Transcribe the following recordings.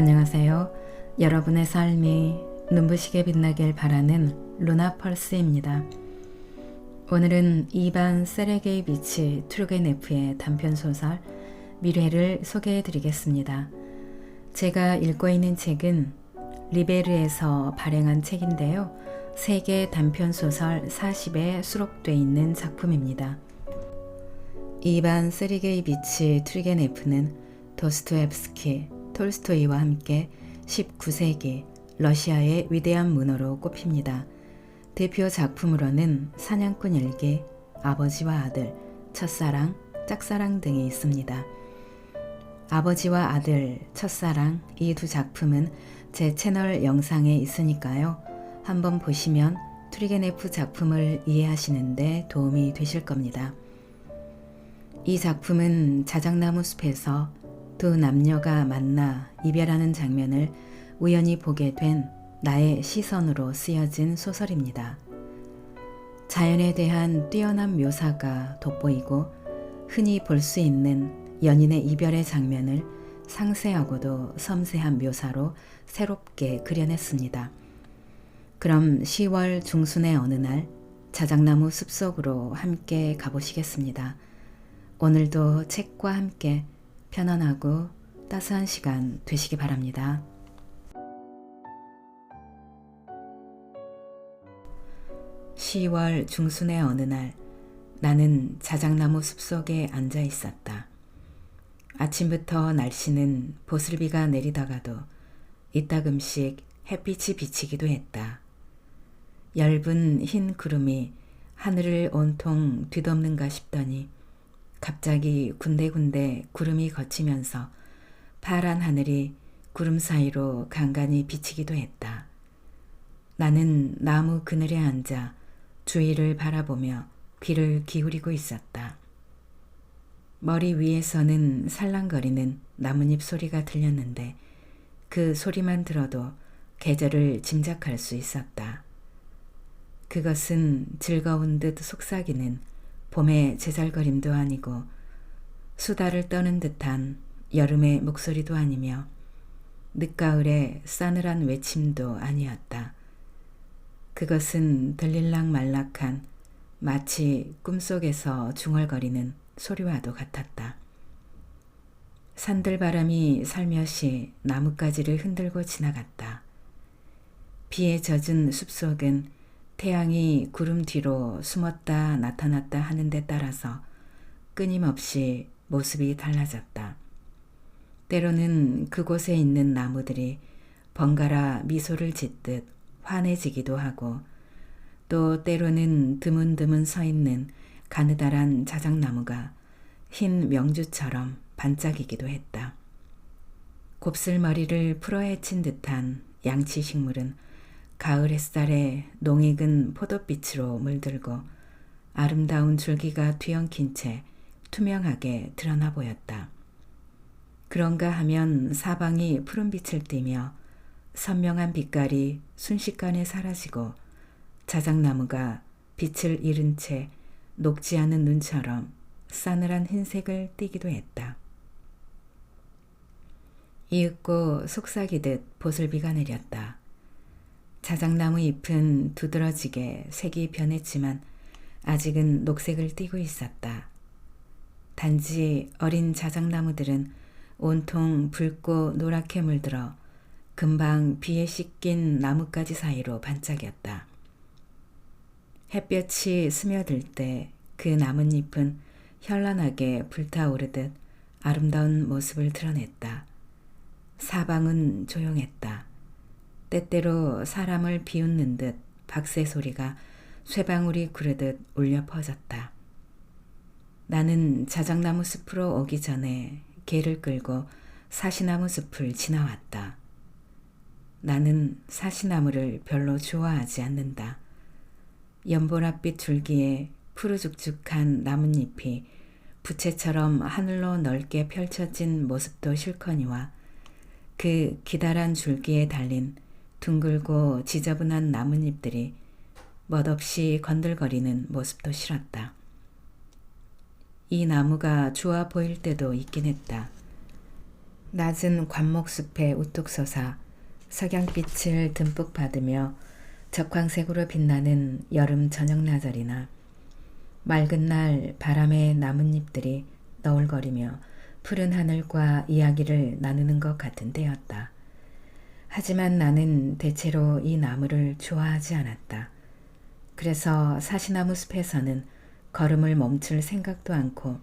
안녕하세요. 여러분의 삶이 눈부시게 빛나길 바라는 루나 펄스입니다. 오늘은 이반 세르게이비치 투르게네프의 단편소설 미래를 소개해 드리겠습니다. 제가 읽고 있는 책은 리베르에서 발행한 책인데요. 세계 단편소설 40에 수록되어 있는 작품입니다. 이반 세르게이비치 투르게네프는 도스토옙스키, 톨스토이와 함께 19세기 러시아의 위대한 문호로 꼽힙니다. 대표 작품으로는 사냥꾼 일기, 아버지와 아들, 첫사랑, 짝사랑 등이 있습니다. 아버지와 아들, 첫사랑 이 두 작품은 제 채널 영상에 있으니까요. 한번 보시면 투르게네프 작품을 이해하시는데 도움이 되실 겁니다. 이 작품은 자작나무 숲에서 두 남녀가 만나 이별하는 장면을 우연히 보게 된 나의 시선으로 쓰여진 소설입니다. 자연에 대한 뛰어난 묘사가 돋보이고 흔히 볼 수 있는 연인의 이별의 장면을 상세하고도 섬세한 묘사로 새롭게 그려냈습니다. 그럼 10월 중순의 어느 날 자작나무 숲속으로 함께 가보시겠습니다. 오늘도 책과 함께 편안하고 따스한 시간 되시기 바랍니다. (10월) 중순의 어느 날 나는 자작나무 숲속에 앉아 있었다. 아침부터 날씨는 보슬비가 내리다가도 이따금씩 햇빛이 비치기도 했다. 엷은 흰 구름이 하늘을 온통 뒤덮는가 싶더니 갑자기 군데군데 구름이 걷히면서 파란 하늘이 구름 사이로 간간히 비치기도 했다. 나는 나무 그늘에 앉아 주위를 바라보며 귀를 기울이고 있었다. 머리 위에서는 살랑거리는 나뭇잎 소리가 들렸는데 그 소리만 들어도 계절을 짐작할 수 있었다. 그것은 즐거운 듯 속삭이는 봄의 제잘거림도 아니고 수다를 떠는 듯한 여름의 목소리도 아니며 늦가을의 싸늘한 외침도 아니었다. 그것은 들릴락 말락한 마치 꿈속에서 중얼거리는 소리와도 같았다. 산들바람이 살며시 나뭇가지를 흔들고 지나갔다. 비에 젖은 숲속은 태양이 구름 뒤로 숨었다 나타났다 하는 데 따라서 끊임없이 모습이 달라졌다. 때로는 그곳에 있는 나무들이 번갈아 미소를 짓듯 환해지기도 하고 또 때로는 드문드문 서 있는 가느다란 자작나무가 흰 명주처럼 반짝이기도 했다. 곱슬머리를 풀어헤친 듯한 양치식물은 가을 햇살에 농익은 포도빛으로 물들고 아름다운 줄기가 뒤엉킨 채 투명하게 드러나 보였다. 그런가 하면 사방이 푸른빛을 띠며 선명한 빛깔이 순식간에 사라지고 자작나무가 빛을 잃은 채 녹지 않은 눈처럼 싸늘한 흰색을 띠기도 했다. 이윽고 속삭이듯 보슬비가 내렸다. 자작나무 잎은 두드러지게 색이 변했지만 아직은 녹색을 띠고 있었다. 단지 어린 자작나무들은 온통 붉고 노랗게 물들어 금방 비에 씻긴 나뭇가지 사이로 반짝였다. 햇볕이 스며들 때 그 나뭇잎은 현란하게 불타오르듯 아름다운 모습을 드러냈다. 사방은 조용했다. 때때로 사람을 비웃는 듯 박새 소리가 쇠방울이 구르듯 울려 퍼졌다. 나는 자작나무 숲으로 오기 전에 개를 끌고 사시나무 숲을 지나왔다. 나는 사시나무를 별로 좋아하지 않는다. 연보랏빛 줄기에 푸르죽죽한 나뭇잎이 부채처럼 하늘로 넓게 펼쳐진 모습도 싫거니와 그 기다란 줄기에 달린 둥글고 지저분한 나뭇잎들이 멋없이 건들거리는 모습도 싫었다. 이 나무가 좋아 보일 때도 있긴 했다. 낮은 관목숲에 우뚝 솟아 석양빛을 듬뿍 받으며 적황색으로 빛나는 여름 저녁나절이나 맑은 날 바람에 나뭇잎들이 너울거리며 푸른 하늘과 이야기를 나누는 것 같은 때였다. 하지만 나는 대체로 이 나무를 좋아하지 않았다. 그래서 사시나무 숲에서는 걸음을 멈출 생각도 않고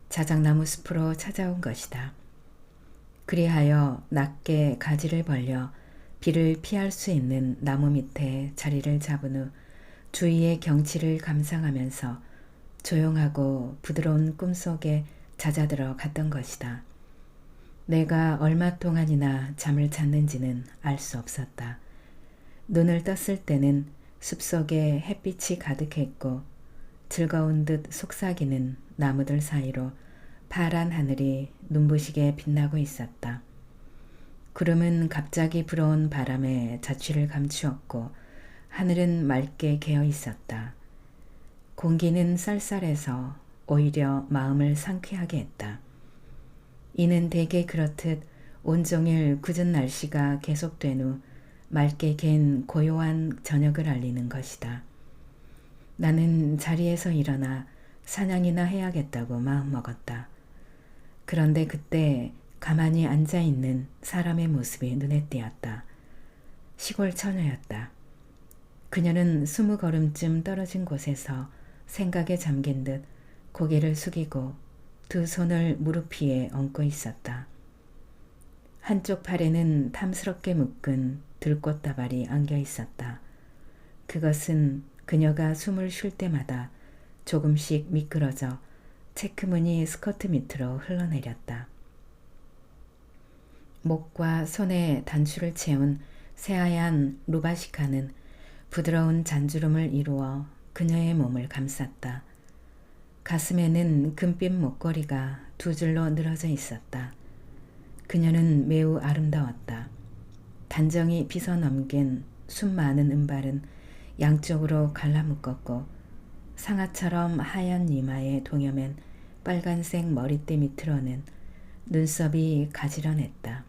자작나무 숲으로 찾아온 것이다. 그리하여 낮게 가지를 벌려 비를 피할 수 있는 나무 밑에 자리를 잡은 후 주위의 경치를 감상하면서 조용하고 부드러운 꿈속에 잦아들어 갔던 것이다. 내가 얼마 동안이나 잠을 잤는지는 알 수 없었다. 눈을 떴을 때는 숲속에 햇빛이 가득했고 즐거운 듯 속삭이는 나무들 사이로 파란 하늘이 눈부시게 빛나고 있었다. 구름은 갑자기 불어온 바람에 자취를 감추었고 하늘은 맑게 개어 있었다. 공기는 쌀쌀해서 오히려 마음을 상쾌하게 했다. 이는 대개 그렇듯 온종일 굳은 날씨가 계속된 후 맑게 갠 고요한 저녁을 알리는 것이다. 나는 자리에서 일어나 사냥이나 해야겠다고 마음먹었다. 그런데 그때 가만히 앉아있는 사람의 모습이 눈에 띄었다. 시골 처녀였다. 그녀는 20걸음쯤 떨어진 곳에서 생각에 잠긴 듯 고개를 숙이고 두 손을 무릎 위에 얹고 있었다. 한쪽 팔에는 탐스럽게 묶은 들꽃다발이 안겨 있었다. 그것은 그녀가 숨을 쉴 때마다 조금씩 미끄러져 체크무늬 스커트 밑으로 흘러내렸다. 목과 손에 단추를 채운 새하얀 루바시카는 부드러운 잔주름을 이루어 그녀의 몸을 감쌌다. 가슴에는 금빛 목걸이가 두 줄로 늘어져 있었다. 그녀는 매우 아름다웠다. 단정히 빗어 넘긴 숱 많은 은발은 양쪽으로 갈라묶었고 상아처럼 하얀 이마에 동여맨 빨간색 머리띠 밑으로는 눈썹이 가지런했다.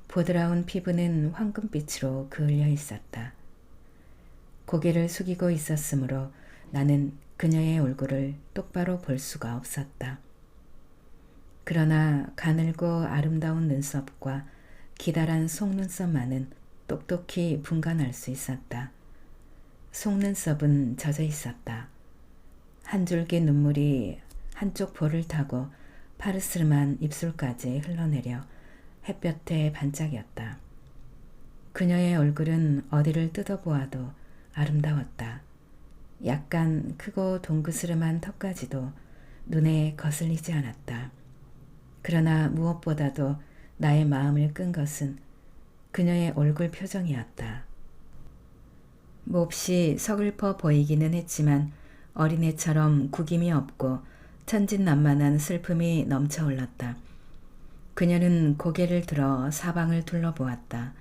보드라운 피부는 황금빛으로 그을려 있었다. 고개를 숙이고 있었으므로 나는 그녀의 얼굴을 똑바로 볼 수가 없었다. 그러나 가늘고 아름다운 눈썹과 기다란 속눈썹만은 똑똑히 분간할 수 있었다. 속눈썹은 젖어 있었다. 한 줄기 눈물이 한쪽 볼을 타고 파르스름한 입술까지 흘러내려 햇볕에 반짝였다. 그녀의 얼굴은 어디를 뜯어보아도 아름다웠다. 약간 크고 동그스름한 턱까지도 눈에 거슬리지 않았다. 그러나 무엇보다도 나의 마음을 끈 것은 그녀의 얼굴 표정이었다. 몹시 서글퍼 보이기는 했지만 어린애처럼 구김이 없고 천진난만한 슬픔이 넘쳐 흘렀다. 그녀는 고개를 들어 사방을 둘러보았다.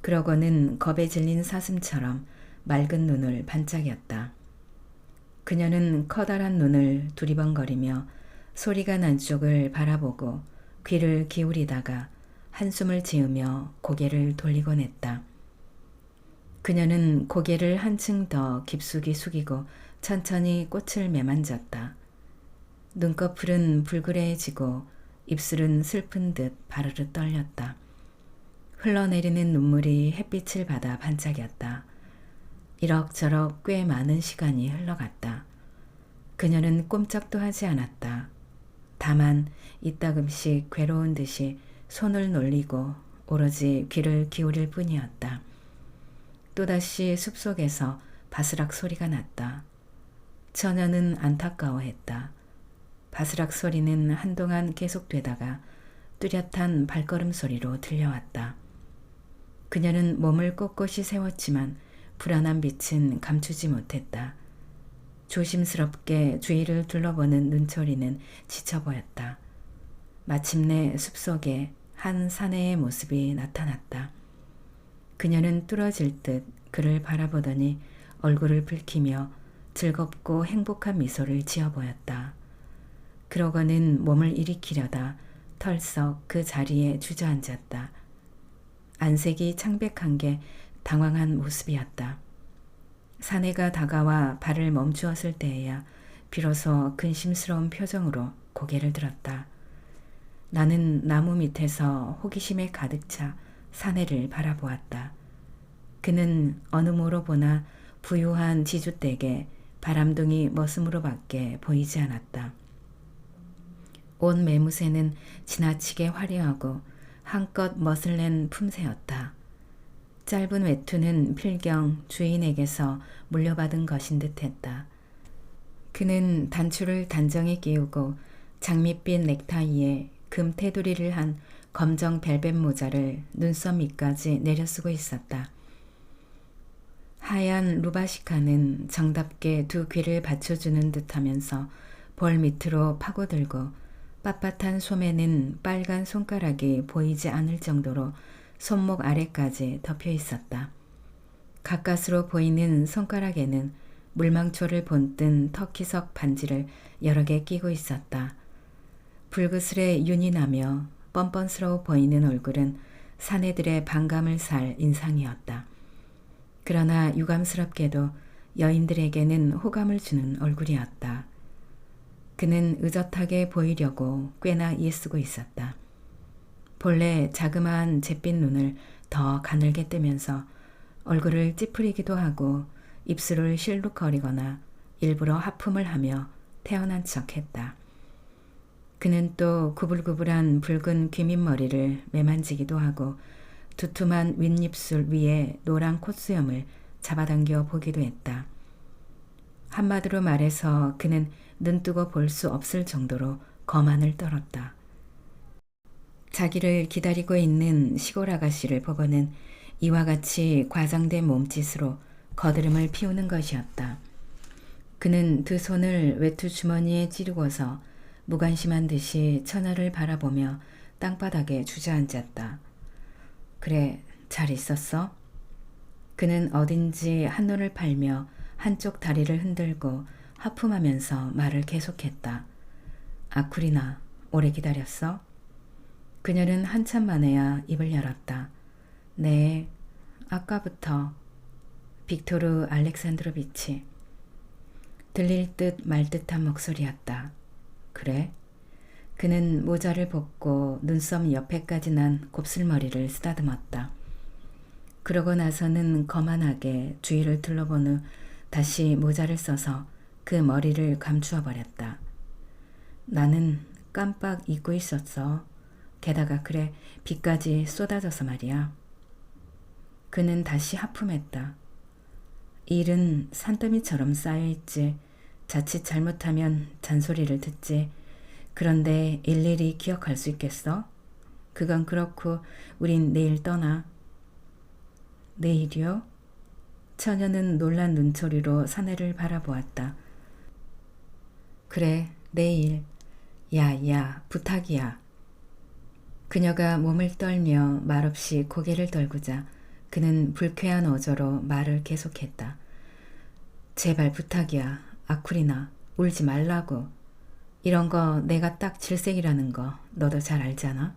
그러고는 겁에 질린 사슴처럼 맑은 눈을 반짝였다. 그녀는 커다란 눈을 두리번거리며 소리가 난 쪽을 바라보고 귀를 기울이다가 한숨을 지으며 고개를 돌리곤 했다. 그녀는 고개를 한층 더 깊숙이 숙이고 천천히 꽃을 매만졌다. 눈꺼풀은 불그레해지고 입술은 슬픈 듯 바르르 떨렸다. 흘러내리는 눈물이 햇빛을 받아 반짝였다. 이럭저럭 꽤 많은 시간이 흘러갔다. 그녀는 꼼짝도 하지 않았다. 다만 이따금씩 괴로운 듯이 손을 놀리고 오로지 귀를 기울일 뿐이었다. 또다시 숲속에서 바스락 소리가 났다. 처녀는 안타까워했다. 바스락 소리는 한동안 계속되다가 뚜렷한 발걸음 소리로 들려왔다. 그녀는 몸을 꼿꼿이 세웠지만 불안한 빛은 감추지 못했다. 조심스럽게 주위를 둘러보는 눈초리는 지쳐 보였다. 마침내 숲속에 한 사내의 모습이 나타났다. 그녀는 뚫어질 듯 그를 바라보더니 얼굴을 붉히며 즐겁고 행복한 미소를 지어 보였다. 그러고는 몸을 일으키려다 털썩 그 자리에 주저앉았다. 안색이 창백한 게 당황한 모습이었다. 사내가 다가와 발을 멈추었을 때에야 비로소 근심스러운 표정으로 고개를 들었다. 나는 나무 밑에서 호기심에 가득 차 사내를 바라보았다. 그는 어느 모로 보나 부유한 지주댁의 바람둥이 머슴으로밖에 보이지 않았다. 옷 매무새는 지나치게 화려하고 한껏 멋을 낸 품새였다. 짧은 외투는 필경 주인에게서 물려받은 것인 듯했다. 그는 단추를 단정히 끼우고 장밋빛 넥타이에 금 테두리를 한 검정 벨벳 모자를 눈썹 밑까지 내려쓰고 있었다. 하얀 루바시카는 정답게 두 귀를 받쳐주는 듯하면서 볼 밑으로 파고들고 빳빳한 소매는 빨간 손가락이 보이지 않을 정도로 손목 아래까지 덮여 있었다. 가까스로 보이는 손가락에는 물망초를 본뜬 터키석 반지를 여러 개 끼고 있었다. 불그스레 윤이 나며 뻔뻔스러워 보이는 얼굴은 사내들의 반감을 살 인상이었다. 그러나 유감스럽게도 여인들에게는 호감을 주는 얼굴이었다. 그는 의젓하게 보이려고 꽤나 애쓰고 있었다. 본래 자그마한 잿빛 눈을 더 가늘게 뜨면서 얼굴을 찌푸리기도 하고 입술을 실룩거리거나 일부러 하품을 하며 태어난 척했다. 그는 또 구불구불한 붉은 귀밑머리를 매만지기도 하고 두툼한 윗입술 위에 노란 콧수염을 잡아당겨 보기도 했다. 한마디로 말해서 그는 눈뜨고 볼 수 없을 정도로 거만을 떨었다. 자기를 기다리고 있는 시골 아가씨를 보고는 이와 같이 과장된 몸짓으로 거드름을 피우는 것이었다. 그는 두 손을 외투 주머니에 찌르고서 무관심한 듯이 처녀를 바라보며 땅바닥에 주저앉았다. 그래, 잘 있었어? 그는 어딘지 한눈을 팔며 한쪽 다리를 흔들고 하품하면서 말을 계속했다. 아쿠리나, 오래 기다렸어? 그녀는 한참 만에야 입을 열었다. 네, 아까부터. 빅토르 알렉산드로비치. 들릴 듯 말 듯한 목소리였다. 그래? 그는 모자를 벗고 눈썹 옆에까지 난 곱슬머리를 쓰다듬었다. 그러고 나서는 거만하게 주위를 둘러본 후 다시 모자를 써서 그 머리를 감추어 버렸다. 나는 깜빡 잊고 있었어. 게다가 그래 비까지 쏟아져서 말이야. 그는 다시 하품했다. 일은 산더미처럼 쌓여있지. 자칫 잘못하면 잔소리를 듣지. 그런데 일일이 기억할 수 있겠어? 그건 그렇고 우린 내일 떠나. 내일이요? 처녀는 놀란 눈초리로 사내를 바라보았다. 그래, 내일. 야, 부탁이야. 그녀가 몸을 떨며 말없이 고개를 떨구자 그는 불쾌한 어조로 말을 계속했다. 제발 부탁이야. 아쿠리나, 울지 말라고. 이런 거 내가 딱 질색이라는 거 너도 잘 알잖아.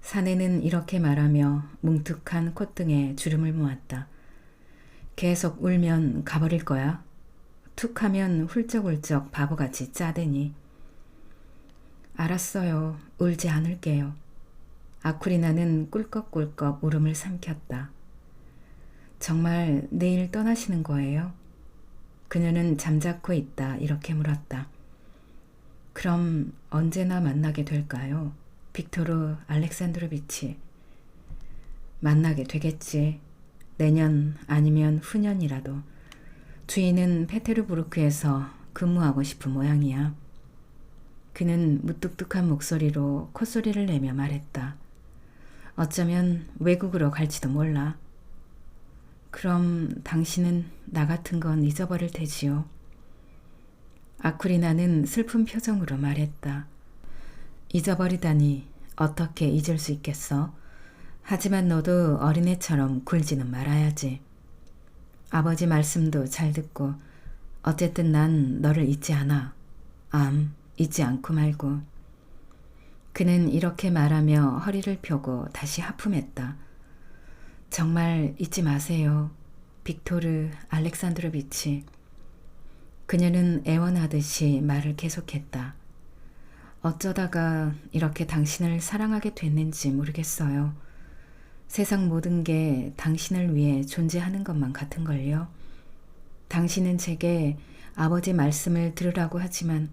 사내는 이렇게 말하며 뭉툭한 콧등에 주름을 모았다. 계속 울면 가버릴 거야. 툭 하면 훌쩍훌쩍 바보같이 짜대니. 알았어요. 울지 않을게요. 아쿠리나는 꿀꺽꿀꺽 울음을 삼켰다. 정말 내일 떠나시는 거예요? 그녀는 잠자코 있다 이렇게 물었다. 그럼 언제나 만나게 될까요? 빅토르 알렉산드로비치. 만나게 되겠지. 내년 아니면 후년이라도. 주인은 페테르부르크에서 근무하고 싶은 모양이야. 그는 무뚝뚝한 목소리로 콧소리를 내며 말했다. 어쩌면 외국으로 갈지도 몰라. 그럼 당신은 나 같은 건 잊어버릴 테지요. 아쿠리나는 슬픈 표정으로 말했다. 잊어버리다니 어떻게 잊을 수 있겠어? 하지만 너도 어린애처럼 굴지는 말아야지. 아버지 말씀도 잘 듣고 어쨌든 난 너를 잊지 않아. 잊지 않고 말고. 그는 이렇게 말하며 허리를 펴고 다시 하품했다. 정말 잊지 마세요. 빅토르 알렉산드로비치. 그녀는 애원하듯이 말을 계속했다. 어쩌다가 이렇게 당신을 사랑하게 됐는지 모르겠어요. 세상 모든 게 당신을 위해 존재하는 것만 같은걸요. 당신은 제게 아버지 말씀을 들으라고 하지만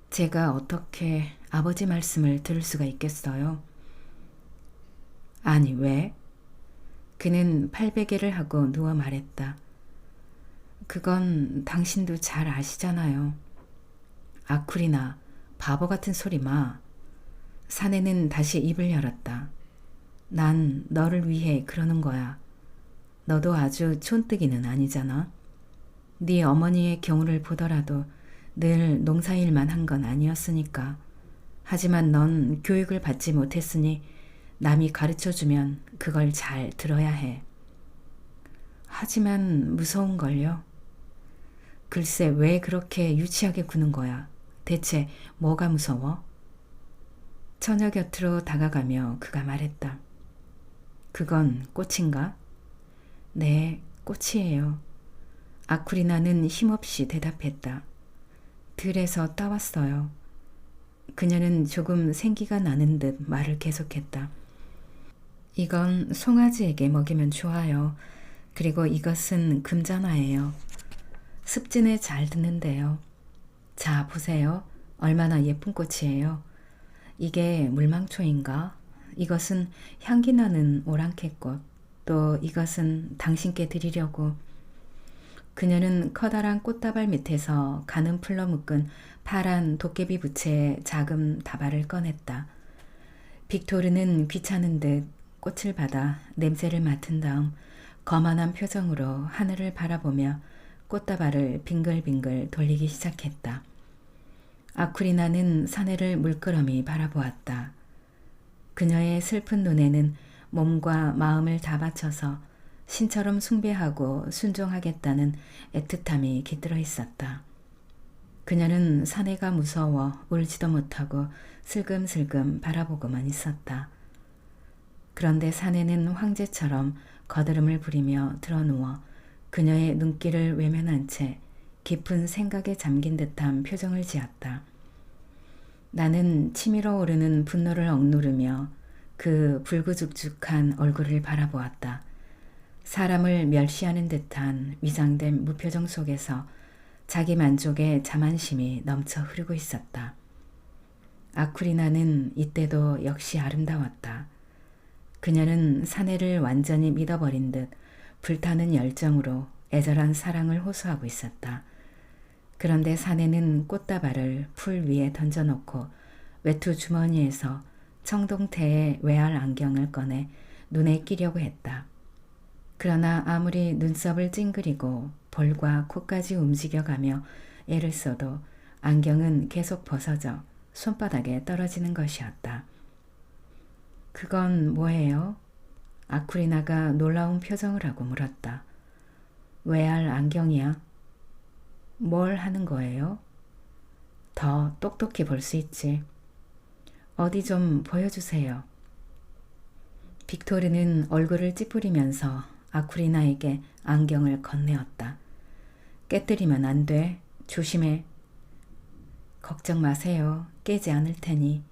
제가 어떻게 아버지 말씀을 들을 수가 있겠어요? 아니, 왜? 그는 팔베개를 하고 누워 말했다. 그건 당신도 잘 아시잖아요. 아쿠리나, 바보 같은 소리 마. 사내는 다시 입을 열었다. 난 너를 위해 그러는 거야. 너도 아주 촌뜨기는 아니잖아. 네 어머니의 경우를 보더라도 늘 농사일만 한 건 아니었으니까. 하지만 넌 교육을 받지 못했으니 남이 가르쳐주면 그걸 잘 들어야 해. 하지만 무서운걸요. 글쎄 왜 그렇게 유치하게 구는 거야. 대체 뭐가 무서워? 처녀 곁으로 다가가며 그가 말했다. 그건 꽃인가? 네, 꽃이에요. 아쿠리나는 힘없이 대답했다. 들에서 따왔어요. 그녀는 조금 생기가 나는 듯 말을 계속했다. 이건 송아지에게 먹이면 좋아요. 그리고 이것은 금전화예요. 습진에 잘 드는데요. 자, 보세요. 얼마나 예쁜 꽃이에요. 이게 물망초인가? 이것은 향기 나는 오랑캐꽃. 또 이것은 당신께 드리려고. 그녀는 커다란 꽃다발 밑에서 가는 풀로 묶은 파란 도깨비 부채의 작은 다발을 꺼냈다. 빅토르는 귀찮은 듯 꽃을 받아 냄새를 맡은 다음 거만한 표정으로 하늘을 바라보며 꽃다발을 빙글빙글 돌리기 시작했다. 아쿠리나는 사내를 물끄러미 바라보았다. 그녀의 슬픈 눈에는 몸과 마음을 다 바쳐서 신처럼 숭배하고 순종하겠다는 애틋함이 깃들어 있었다. 그녀는 사내가 무서워 울지도 못하고 슬금슬금 바라보고만 있었다. 그런데 사내는 황제처럼 거드름을 부리며 드러누워 그녀의 눈길을 외면한 채 깊은 생각에 잠긴 듯한 표정을 지었다. 나는 치밀어 오르는 분노를 억누르며 그 불구죽죽한 얼굴을 바라보았다. 사람을 멸시하는 듯한 위장된 무표정 속에서 자기 만족의 자만심이 넘쳐 흐르고 있었다. 아쿠리나는 이때도 역시 아름다웠다. 그녀는 사내를 완전히 믿어버린 듯 불타는 열정으로 애절한 사랑을 호소하고 있었다. 그런데 사내는 꽃다발을 풀 위에 던져놓고 외투 주머니에서 청동태의 외알 안경을 꺼내 눈에 끼려고 했다. 그러나 아무리 눈썹을 찡그리고 볼과 코까지 움직여가며 애를 써도 안경은 계속 벗어져 손바닥에 떨어지는 것이었다. 그건 뭐예요? 아쿠리나가 놀라운 표정을 하고 물었다. 외알 안경이야. 뭘 하는 거예요? 더 똑똑히 볼 수 있지. 어디 좀 보여주세요. 빅토르는 얼굴을 찌푸리면서 아쿠리나에게 안경을 건네었다. 깨뜨리면 안 돼. 조심해. 걱정 마세요. 깨지 않을 테니.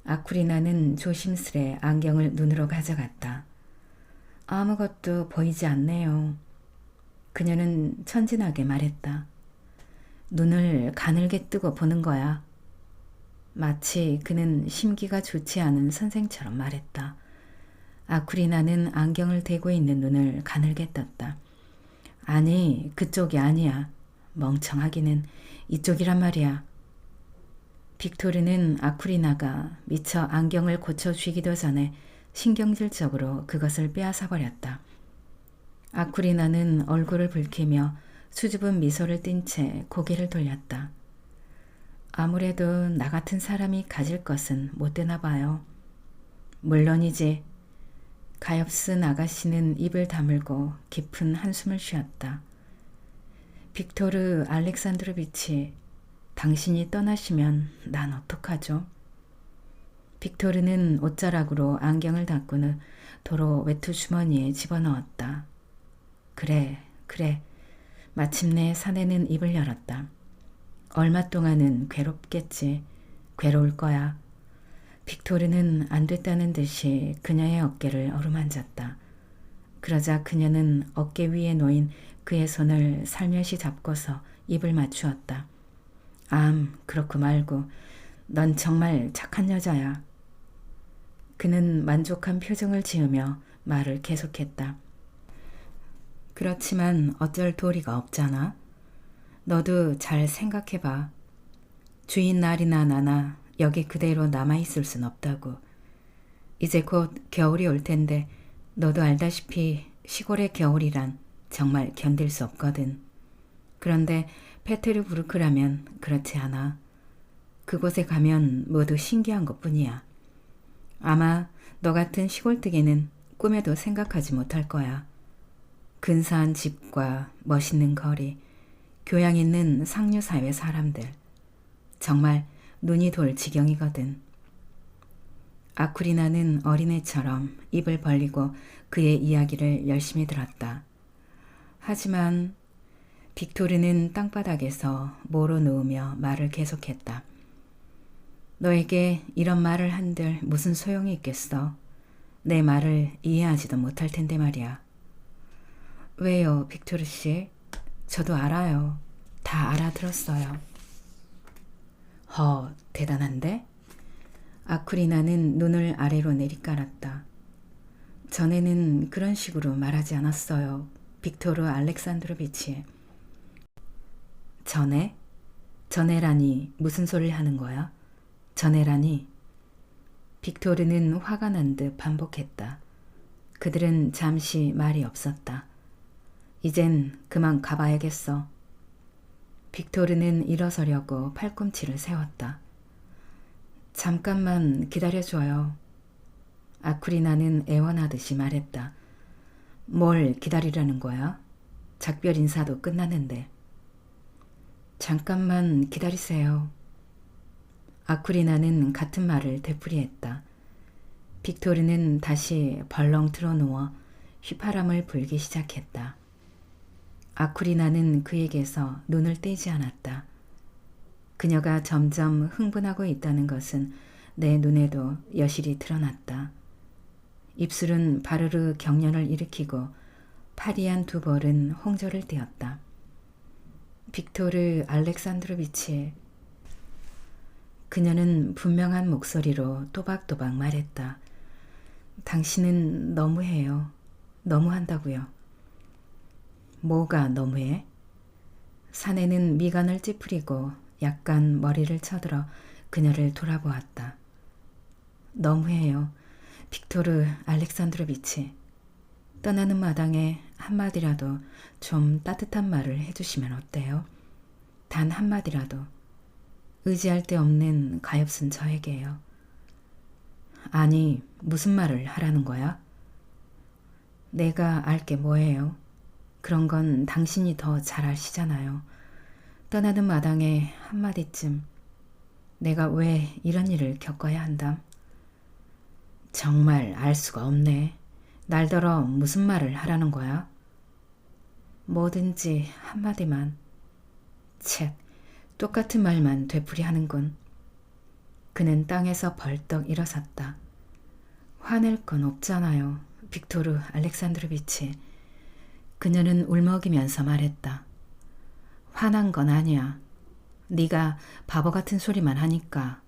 아쿠리나는 조심스레 안경을 눈으로 가져갔다. 아무것도 보이지 않네요. 그녀는 천진하게 말했다. 눈을 가늘게 뜨고 보는 거야. 마치 그는 심기가 좋지 않은 선생처럼 말했다. 아쿠리나는 안경을 대고 있는 눈을 가늘게 떴다. 아니, 그쪽이 아니야. 멍청하기는 이쪽이란 말이야. 빅토르는 아쿠리나가 미처 안경을 고쳐쥐기도 전에 신경질적으로 그것을 빼앗아 버렸다. 아쿠리나는 얼굴을 붉히며 수줍은 미소를 띤 채 고개를 돌렸다. 아무래도 나 같은 사람이 가질 것은 못 되나 봐요. 물론이지. 가엾은 아가씨는 입을 다물고 깊은 한숨을 쉬었다. 빅토르 알렉산드로비치, 당신이 떠나시면 난 어떡하죠? 빅토르는 옷자락으로 안경을 닦은 후 도로 외투 주머니에 집어넣었다. 그래, 그래. 마침내 사내는 입을 열었다. 얼마 동안은 괴롭겠지. 괴로울 거야. 빅토르는 안 됐다는 듯이 그녀의 어깨를 어루만졌다. 그러자 그녀는 어깨 위에 놓인 그의 손을 살며시 잡고서 입을 맞추었다. 그렇고 말고 넌 정말 착한 여자야. 그는 만족한 표정을 지으며 말을 계속했다. 그렇지만 어쩔 도리가 없잖아. 너도 잘 생각해봐. 주인 날이나 나나 여기 그대로 남아있을 순 없다고. 이제 곧 겨울이 올 텐데 너도 알다시피 시골의 겨울이란 정말 견딜 수 없거든. 그런데 페테르부르크라면 그렇지 않아. 그곳에 가면 모두 신기한 것뿐이야. 아마 너 같은 시골뜨기는 꿈에도 생각하지 못할 거야. 근사한 집과 멋있는 거리, 교양 있는 상류사회 사람들. 정말 눈이 돌 지경이거든. 아쿠리나는 어린애처럼 입을 벌리고 그의 이야기를 열심히 들었다. 하지만 빅토르는 땅바닥에서 모로 누우며 말을 계속했다. 너에게 이런 말을 한들 무슨 소용이 있겠어? 내 말을 이해하지도 못할 텐데 말이야. 왜요, 빅토르 씨? 저도 알아요. 다 알아들었어요. 대단한데? 아쿠리나는 눈을 아래로 내리깔았다. 전에는 그런 식으로 말하지 않았어요. 빅토르 알렉산드로비치. 전에? 전에라니 무슨 소리를 하는 거야? 전에라니? 빅토르는 화가 난 듯 반복했다. 그들은 잠시 말이 없었다. 이젠 그만 가봐야겠어. 빅토르는 일어서려고 팔꿈치를 세웠다. 잠깐만 기다려줘요. 아쿠리나는 애원하듯이 말했다. 뭘 기다리라는 거야? 작별 인사도 끝났는데. 잠깐만 기다리세요. 아쿠리나는 같은 말을 되풀이했다. 빅토르는 다시 벌렁 틀어누워 휘파람을 불기 시작했다. 아쿠리나는 그에게서 눈을 떼지 않았다. 그녀가 점점 흥분하고 있다는 것은 내 눈에도 여실히 드러났다. 입술은 바르르 경련을 일으키고 파리한 두 볼은 홍조를 띄었다. 빅토르 알렉산드로비치. 그녀는 분명한 목소리로 또박또박 말했다. 당신은 너무해요. 너무한다고요. 뭐가 너무해? 사내는 미간을 찌푸리고 약간 머리를 쳐들어 그녀를 돌아보았다. 너무해요. 빅토르 알렉산드로비치. 떠나는 마당에 한마디라도 좀 따뜻한 말을 해주시면 어때요? 단 한마디라도. 의지할 데 없는 가엾은 저에게요. 아니, 무슨 말을 하라는 거야? 내가 알 게 뭐예요? 그런 건 당신이 더 잘 아시잖아요. 떠나는 마당에 한마디쯤 내가 왜 이런 일을 겪어야 한담? 정말 알 수가 없네. 날더러 무슨 말을 하라는 거야? 뭐든지 한마디만. 쳇, 똑같은 말만 되풀이하는군. 그는 땅에서 벌떡 일어섰다. 화낼 건 없잖아요, 빅토르 알렉산드로비치. 그녀는 울먹이면서 말했다. 화난 건 아니야. 네가 바보 같은 소리만 하니까.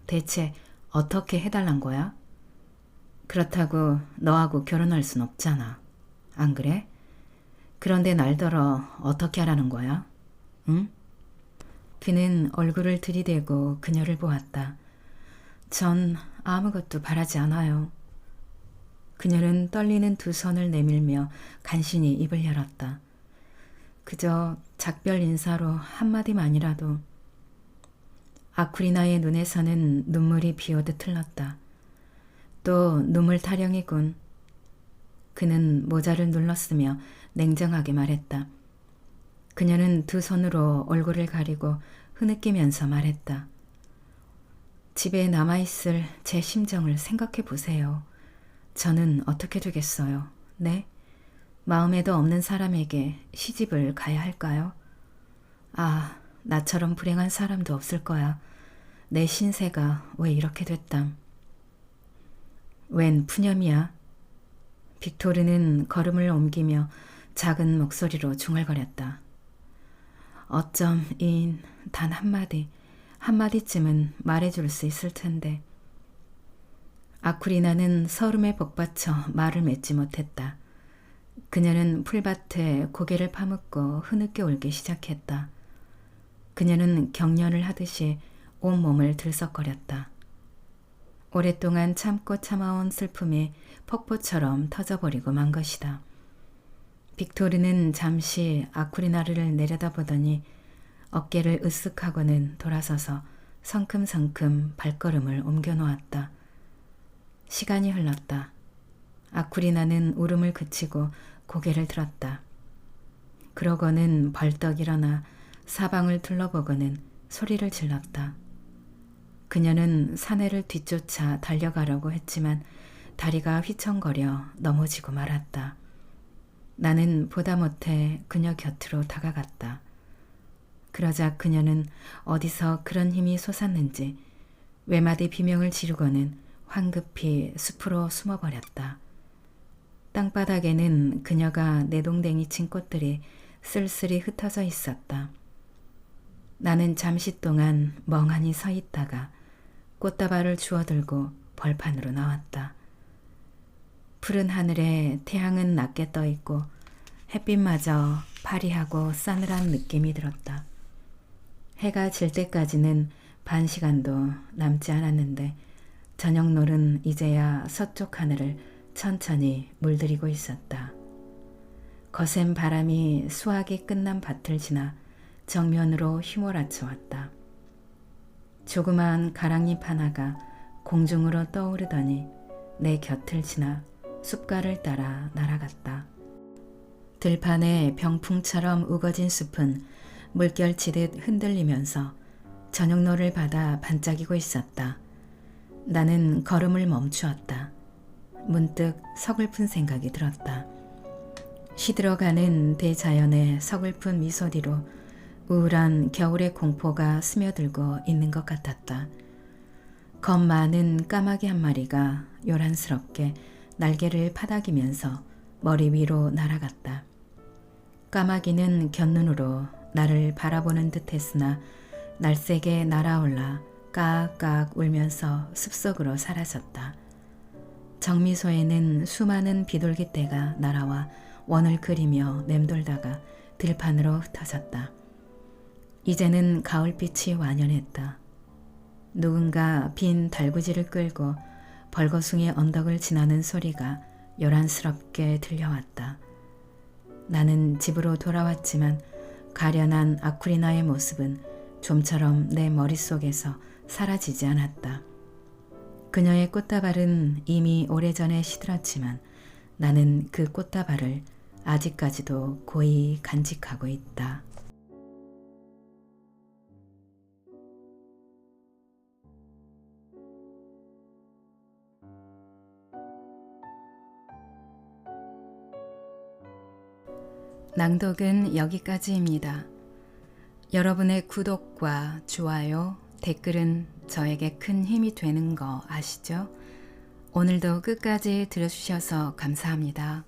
대체 어떻게 해달란 거야? 그렇다고 너하고 결혼할 순 없잖아. 안 그래? 그런데 날더러 어떻게 하라는 거야? 응? 그는 얼굴을 들이대고 그녀를 보았다. 전 아무것도 바라지 않아요. 그녀는 떨리는 두 손을 내밀며 간신히 입을 열었다. 그저 작별 인사로 한마디만이라도. 아쿠리나의 눈에서는 눈물이 비오듯 흘렀다. 또 눈물 타령이군. 그는 모자를 눌렀으며 냉정하게 말했다. 그녀는 두 손으로 얼굴을 가리고 흐느끼면서 말했다. 집에 남아있을 제 심정을 생각해 보세요. 저는 어떻게 되겠어요? 네? 마음에도 없는 사람에게 시집을 가야 할까요? 아, 나처럼 불행한 사람도 없을 거야. 내 신세가 왜 이렇게 됐담. 웬 푸념이야? 빅토르는 걸음을 옮기며 작은 목소리로 중얼거렸다. 어쩜 인 단 한마디쯤은 말해줄 수 있을 텐데. 아쿠리나는 서름에 복받쳐 말을 맺지 못했다. 그녀는 풀밭에 고개를 파묻고 흐느껴 울기 시작했다. 그녀는 경련을 하듯이 온몸을 들썩거렸다. 오랫동안 참고 참아온 슬픔이 폭포처럼 터져버리고 만 것이다. 빅토르는 잠시 아쿠리나를 내려다보더니 어깨를 으쓱하고는 돌아서서 성큼성큼 발걸음을 옮겨놓았다. 시간이 흘렀다. 아쿠리나는 울음을 그치고 고개를 들었다. 그러고는 벌떡 일어나 사방을 둘러보고는 소리를 질렀다. 그녀는 사내를 뒤쫓아 달려가려고 했지만 다리가 휘청거려 넘어지고 말았다. 나는 보다 못해 그녀 곁으로 다가갔다. 그러자 그녀는 어디서 그런 힘이 솟았는지 외마디 비명을 지르고는 황급히 숲으로 숨어버렸다. 땅바닥에는 그녀가 내동댕이 친 꽃들이 쓸쓸히 흩어져 있었다. 나는 잠시 동안 멍하니 서 있다가 꽃다발을 주워들고 벌판으로 나왔다. 푸른 하늘에 태양은 낮게 떠 있고 햇빛마저 파리하고 싸늘한 느낌이 들었다. 해가 질 때까지는 반 시간도 남지 않았는데 저녁놀은 이제야 서쪽 하늘을 천천히 물들이고 있었다. 거센 바람이 수확이 끝난 밭을 지나 정면으로 휘몰아쳐 왔다. 조그마한 가랑잎 하나가 공중으로 떠오르더니 내 곁을 지나 숲가를 따라 날아갔다. 들판에 병풍처럼 우거진 숲은 물결치듯 흔들리면서 저녁노를 받아 반짝이고 있었다. 나는 걸음을 멈추었다. 문득 서글픈 생각이 들었다. 시들어가는 대자연의 서글픈 미소 뒤로 우울한 겨울의 공포가 스며들고 있는 것 같았다. 겁 많은 까마귀 한 마리가 요란스럽게 날개를 파닥이면서 머리 위로 날아갔다. 까마귀는 곁눈으로 나를 바라보는 듯 했으나 날쌔게 날아올라 까악까악 울면서 숲속으로 사라졌다. 정미소에는 수많은 비둘기떼가 날아와 원을 그리며 맴돌다가 들판으로 흩어졌다. 이제는 가을빛이 완연했다. 누군가 빈 달구지를 끌고 벌거숭이 언덕을 지나는 소리가 요란스럽게 들려왔다. 나는 집으로 돌아왔지만 가련한 아쿠리나의 모습은 좀처럼 내 머릿속에서 사라지지 않았다. 그녀의 꽃다발은 이미 오래전에 시들었지만 나는 그 꽃다발을 아직까지도 고이 간직하고 있다. 낭독은 여기까지입니다. 여러분의 구독과 좋아요, 댓글은 저에게 큰 힘이 되는 거 아시죠? 오늘도 끝까지 들어주셔서 감사합니다.